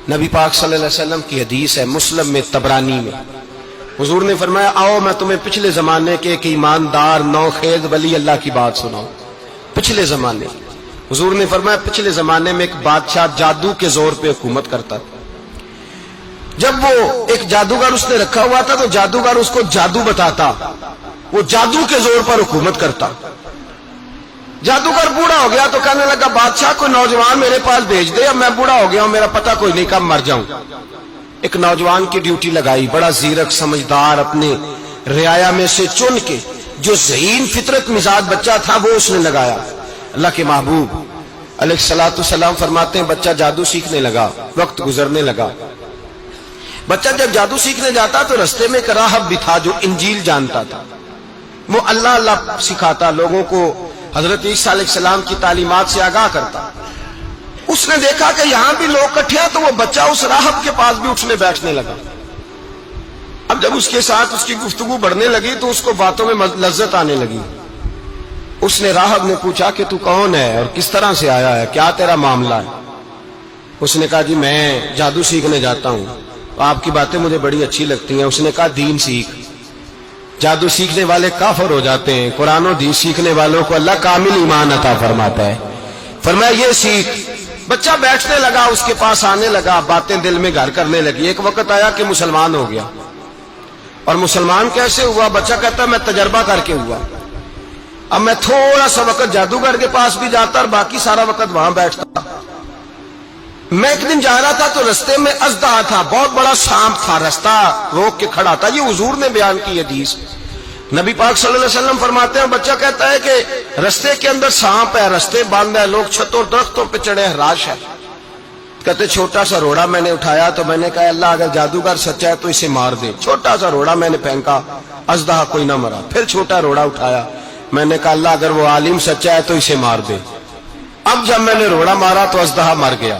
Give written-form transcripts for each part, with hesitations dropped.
نبی پاک صلی اللہ علیہ وسلم کی حدیث ہے مسلم میں طبرانی میں، حضور نے فرمایا آؤ میں تمہیں پچھلے زمانے کے ایک ایماندار نوخیز ولی اللہ کی بات سناؤں۔ پچھلے زمانے حضور نے فرمایا پچھلے زمانے میں ایک بادشاہ جادو کے زور پہ حکومت کرتا تھا۔ جب وہ ایک جادوگر اس نے رکھا ہوا تھا تو جادوگر اس کو جادو بتاتا، وہ جادو کے زور پر حکومت کرتا۔ جادوگر بوڑھا ہو گیا تو کہنے لگا بادشاہ کوئی نوجوان میرے پاس بھیج دے، اب میں بوڑھا ہو گیا ہوں، میرا پتہ کوئی نہیں کب مر جاؤں۔ ایک نوجوان کی ڈیوٹی لگائی، بڑا زیرک سمجھدار، اپنے رعایا میں سے چن کے جو ذہین فطرت مزاج بچہ تھا وہ اس نے لگایا۔ اللہ کے محبوب علیہ الصلوۃ والسلام فرماتے ہیں بچہ جادو سیکھنے لگا، وقت گزرنے لگا۔ بچہ جب جادو سیکھنے جاتا تو رستے میں ایک راہب بھی تھا جو انجیل جانتا تھا، وہ اللہ اللہ سکھاتا، لوگوں کو حضرت عیسیٰ علیہ السلام کی تعلیمات سے آگاہ کرتا۔ اس نے دیکھا کہ یہاں بھی لوگ اکٹھے ہیں تو وہ بچہ اس راہب کے پاس بھی اٹھنے بیٹھنے لگا۔ اب جب اس کے ساتھ اس کی گفتگو بڑھنے لگی تو اس کو باتوں میں لذت آنے لگی۔ اس نے راہب نے پوچھا کہ تو کون ہے اور کس طرح سے آیا ہے، کیا تیرا معاملہ ہے؟ اس نے کہا جی میں جادو سیکھنے جاتا ہوں، آپ کی باتیں مجھے بڑی اچھی لگتی ہیں۔ اس نے کہا دین سیکھ، جادو سیکھنے والے کافر ہو جاتے ہیں، قرآن و حدیث سیکھنے والوں کو اللہ کامل ایمان عطا فرماتا ہے۔ فرمایا یہ سیکھ۔ بچہ بیٹھنے لگا، اس کے پاس آنے لگا، باتیں دل میں گھر کرنے لگی۔ ایک وقت آیا کہ مسلمان ہو گیا، اور مسلمان کیسے ہوا؟ بچہ کہتا ہے میں تجربہ کر کے ہوا۔ اب میں تھوڑا سا وقت جادوگر کے پاس بھی جاتا اور باقی سارا وقت وہاں بیٹھتا۔ میں ایک دن جا رہا تھا تو رستے میں اژدہا تھا، بہت بڑا سانپ تھا، رستہ روک کے کھڑا تھا۔ یہ حضور نے بیان کی حدیث۔ نبی پاک صلی اللہ علیہ وسلم فرماتے ہیں بچہ کہتا ہے کہ رستے کے اندر سانپ ہے، رستے بند ہے، لوگ چھتوں درختوں پہ چڑھے ہیں، راش ہے۔ کہتے چھوٹا سا روڑا میں نے اٹھایا تو میں نے کہا اللہ اگر جادوگر سچا ہے تو اسے مار دے۔ چھوٹا سا روڑا میں نے پھینکا، اژدہا کوئی نہ مرا۔ پھر چھوٹا روڑا اٹھایا، میں نے کہا اللہ اگر وہ عالم سچا ہے تو اسے مار دے۔ اب جب میں نے روڑا مارا تو اژدہا مر گیا۔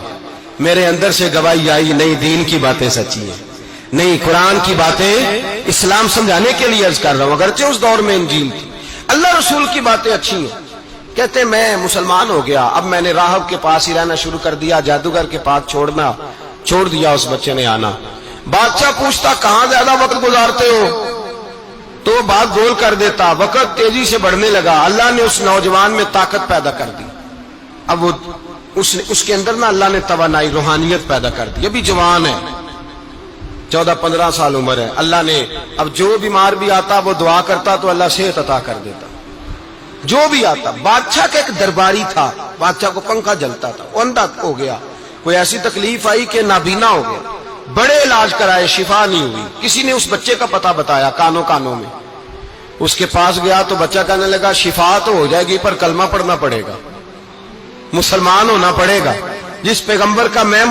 میرے اندر سے گواہی آئی نہیں دین کی باتیں سچی ہیں، نہیں قرآن کی باتیں اسلام سمجھانے کے لیے عرض کر رہا ہوں، اگرچہ اس دور میں انجیل تھی، اللہ رسول کی باتیں اچھی ہیں۔ کہتے میں مسلمان ہو گیا، اب میں نے راہب کے پاس ہی رہنا شروع کر دیا، جادوگر کے پاس چھوڑ دیا اس بچے نے آنا۔ بادشاہ پوچھتا کہاں زیادہ وقت گزارتے ہو تو وہ بات گول کر دیتا، وقت تیزی سے بڑھنے لگا۔ اللہ نے اس نوجوان میں طاقت پیدا کر دی، اب وہ اس کے اندر نا اللہ نے توانائی روحانیت پیدا کر دی، ابھی جوان ہے، 14-15 سال عمر ہے۔ اللہ نے اب جو بیمار بھی آتا وہ دعا کرتا تو اللہ صحت عطا کر دیتا، جو بھی آتا۔ بادشاہ کا ایک درباری تھا، بادشاہ کو پنکھا جلتا تھا، وہ اندھا ہو گیا، کوئی ایسی تکلیف آئی کہ نابینا ہو گیا، بڑے علاج کرائے شفا نہیں ہوئی۔ کسی نے اس بچے کا پتہ بتایا کانوں میں، اس کے پاس گیا تو بچہ کہنے لگا شفا تو ہو جائے گی پر کلمہ پڑھنا پڑے گا، مسلمان ہونا پڑے گا، جس پیغمبر کا میں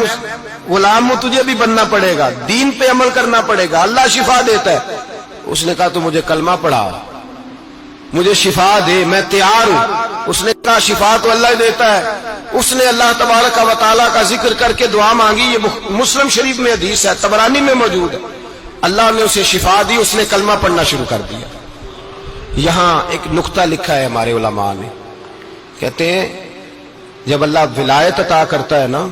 غلام ہوں تجھے بھی بننا پڑے گا، دین پہ عمل کرنا پڑے گا، اللہ شفا دیتا ہے۔ اس نے کہا تو مجھے کلمہ پڑھا، مجھے شفا دے، میں تیار ہوں۔ اس نے کہا شفا تو اللہ دیتا ہے۔ اس نے اللہ تبارک و تعالیٰ کا ذکر کر کے دعا مانگی، یہ مسلم شریف میں حدیث ہے، طبرانی میں موجود ہے۔ اللہ نے اسے شفا دی، اس نے کلمہ پڑھنا شروع کر دیا۔ یہاں ایک نقطہ لکھا ہے ہمارے علماء نے، کہتے ہیں جب اللہ ولایت عطا کرتا ہے نا